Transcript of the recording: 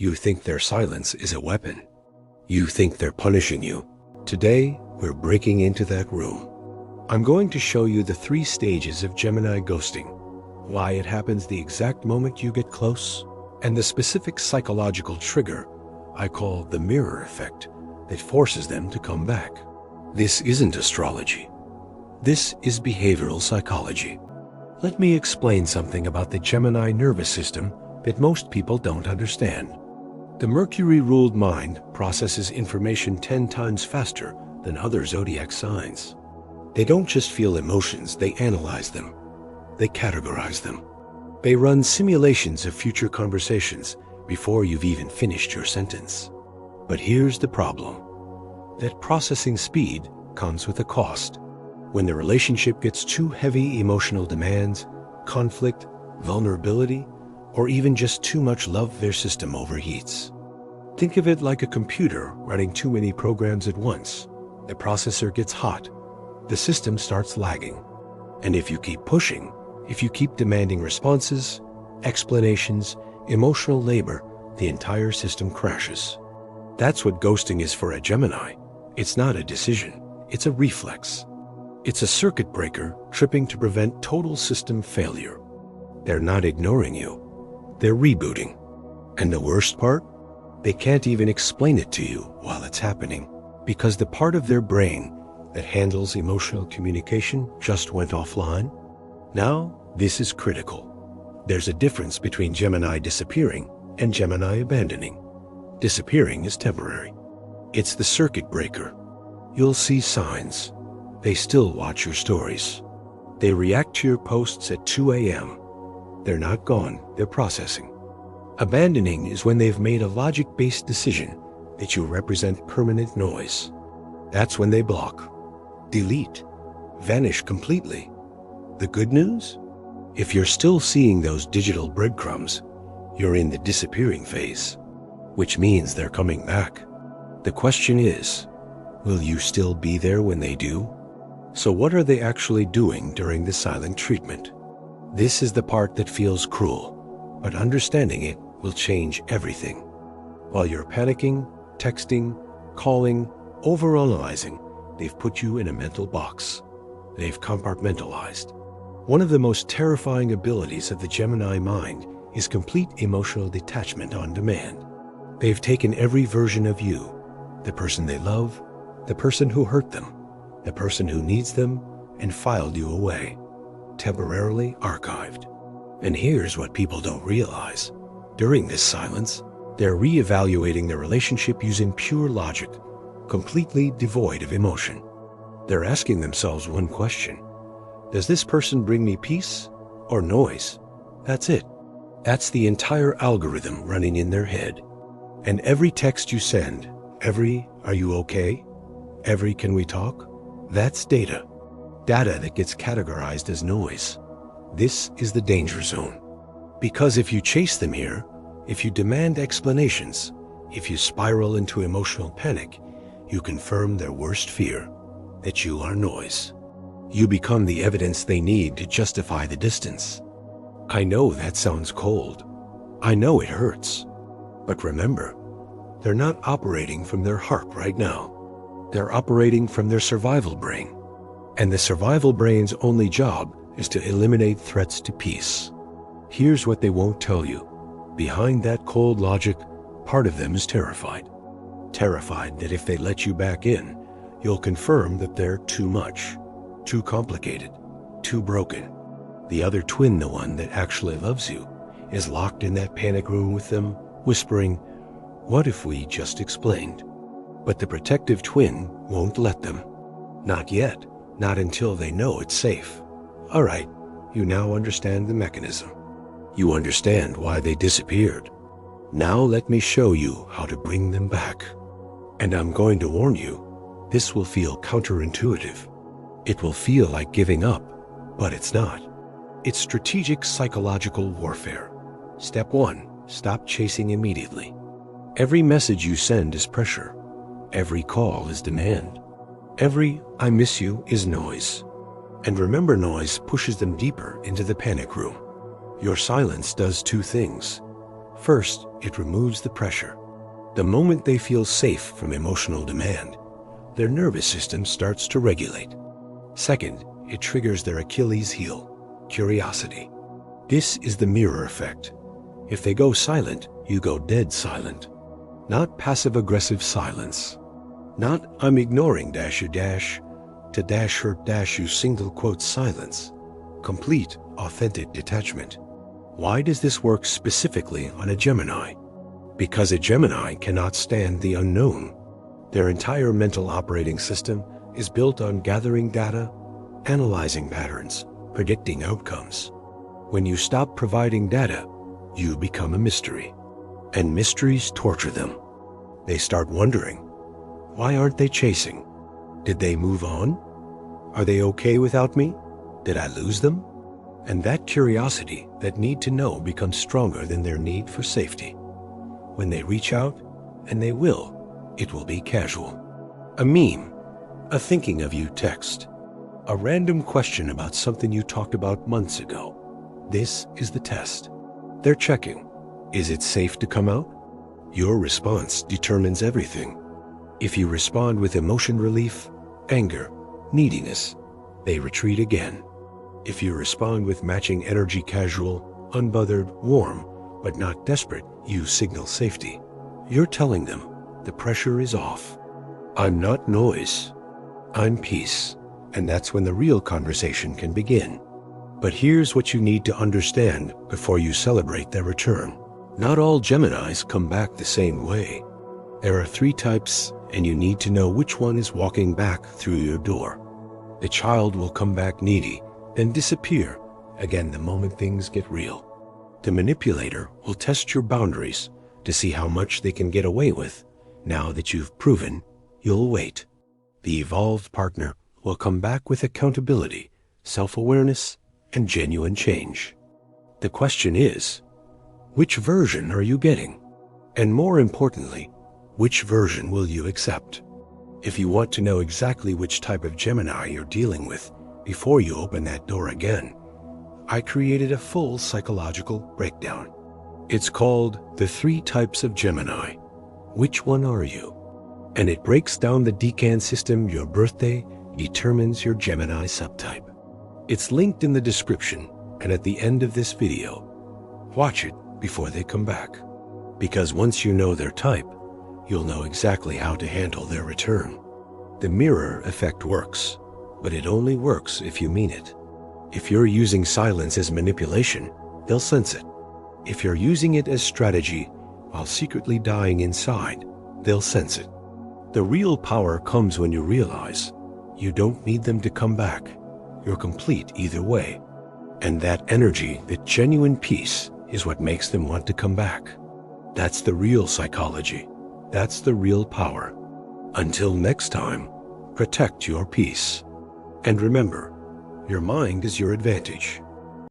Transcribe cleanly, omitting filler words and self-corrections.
You think their silence is a weapon. You think they're punishing you. Today, we're breaking into that room. I'm going to show you the 3 stages of Gemini ghosting, why it happens the exact moment you get close, and the specific psychological trigger I call the mirror effect that forces them to come back. This isn't astrology. This is behavioral psychology. Let me explain something about the Gemini nervous system that most people don't understand. The Mercury-ruled mind processes information 10 times faster than other zodiac signs. They don't just feel emotions, they analyze them. They categorize them. They run simulations of future conversations before you've even finished your sentence. But here's the problem. That processing speed comes with a cost. When the relationship gets too heavy emotional demands, conflict, vulnerability, or even just too much love, their system overheats. Think of it like a computer running too many programs at once. The processor gets hot. The system starts lagging. And if you keep pushing, if you keep demanding responses, explanations, emotional labor, the entire system crashes. That's what ghosting is for a Gemini. It's not a decision, it's a reflex. It's a circuit breaker tripping to prevent total system failure. They're not ignoring you, they're rebooting. And the worst part? They can't even explain it to you while it's happening, because the part of their brain that handles emotional communication just went offline. Now, this is critical. There's a difference between Gemini disappearing and Gemini abandoning. Disappearing is temporary. It's the circuit breaker. You'll see signs. They still watch your stories. They react to your posts at 2 a.m. They're not gone, they're processing. Abandoning is when they've made a logic-based decision that you represent permanent noise. That's when they block, delete, vanish completely. The good news? If you're still seeing those digital breadcrumbs, you're in the disappearing phase, which means they're coming back. The question is, will you still be there when they do? So what are they actually doing during the silent treatment? This is the part that feels cruel, but understanding it will change everything. While you're panicking, texting, calling, overanalyzing, they've put you in a mental box. They've compartmentalized. One of the most terrifying abilities of the Gemini mind is complete emotional detachment on demand. They've taken every version of you, the person they love, the person who hurt them, the person who needs them, and filed you away, temporarily archived. And here's what people don't realize. During this silence, they're reevaluating their relationship using pure logic, completely devoid of emotion. They're asking themselves one question. Does this person bring me peace or noise? That's it. That's the entire algorithm running in their head. And every text you send, every "Are you okay?" every "Can we talk?" that's data. Data that gets categorized as noise. This is the danger zone. Because if you chase them here, if you demand explanations, if you spiral into emotional panic, you confirm their worst fear, that you are noise. You become the evidence they need to justify the distance. I know that sounds cold. I know it hurts. But remember, they're not operating from their heart right now. They're operating from their survival brain. And the survival brain's only job is to eliminate threats to peace. Here's what they won't tell you. Behind that cold logic, part of them is terrified. Terrified that if they let you back in, you'll confirm that they're too much, too complicated, too broken. The other twin, the one that actually loves you, is locked in that panic room with them, whispering, "What if we just explained?" But the protective twin won't let them. Not yet, not until they know it's safe. All right, you now understand the mechanism. You understand why they disappeared. Now let me show you how to bring them back. And I'm going to warn you, this will feel counterintuitive. It will feel like giving up, but it's not. It's strategic psychological warfare. Step 1, stop chasing immediately. Every message you send is pressure. Every call is demand. Every "I miss you" is noise. And remember, noise pushes them deeper into the panic room. Your silence does 2 things. First, it removes the pressure. The moment they feel safe from emotional demand, their nervous system starts to regulate. Second, it triggers their Achilles heel, curiosity. This is the mirror effect. If they go silent, you go dead silent. Not passive-aggressive silence. Not I'm ignoring dash you dash to dash her dash you single quote silence. Complete, authentic detachment. Why does this work specifically on a Gemini? Because a Gemini cannot stand the unknown. Their entire mental operating system is built on gathering data, analyzing patterns, predicting outcomes. When you stop providing data, you become a mystery. And mysteries torture them. They start wondering, why aren't they chasing? Did they move on? Are they okay without me? Did I lose them? And that curiosity, that need to know, becomes stronger than their need for safety. When they reach out, and they will, it will be casual. A meme, a thinking of you text, a random question about something you talked about months ago. This is the test. They're checking. Is it safe to come out? Your response determines everything. If you respond with emotion relief, anger, neediness, they retreat again. If you respond with matching energy casual, unbothered, warm, but not desperate, you signal safety. You're telling them the pressure is off. I'm not noise. I'm peace. And that's when the real conversation can begin. But here's what you need to understand before you celebrate their return. Not all Geminis come back the same way. There are 3 types, and you need to know which one is walking back through your door. The child will come back needy, then disappear again the moment things get real. The manipulator will test your boundaries to see how much they can get away with now that you've proven you'll wait. The evolved partner will come back with accountability, self-awareness, and genuine change. The question is, which version are you getting? And more importantly, which version will you accept? If you want to know exactly which type of Gemini you're dealing with before you open that door again, I created a full psychological breakdown. It's called The 3 Types of Gemini. Which one are you? And it breaks down the decan system. Your birthday determines your Gemini subtype. It's linked in the description and at the end of this video. Watch it before they come back. Because once you know their type, you'll know exactly how to handle their return. The mirror effect works, but it only works if you mean it. If you're using silence as manipulation, they'll sense it. If you're using it as strategy while secretly dying inside, they'll sense it. The real power comes when you realize you don't need them to come back. You're complete either way. And that energy, that genuine peace, is what makes them want to come back. That's the real psychology. That's the real power. Until next time, protect your peace. And remember, your mind is your advantage.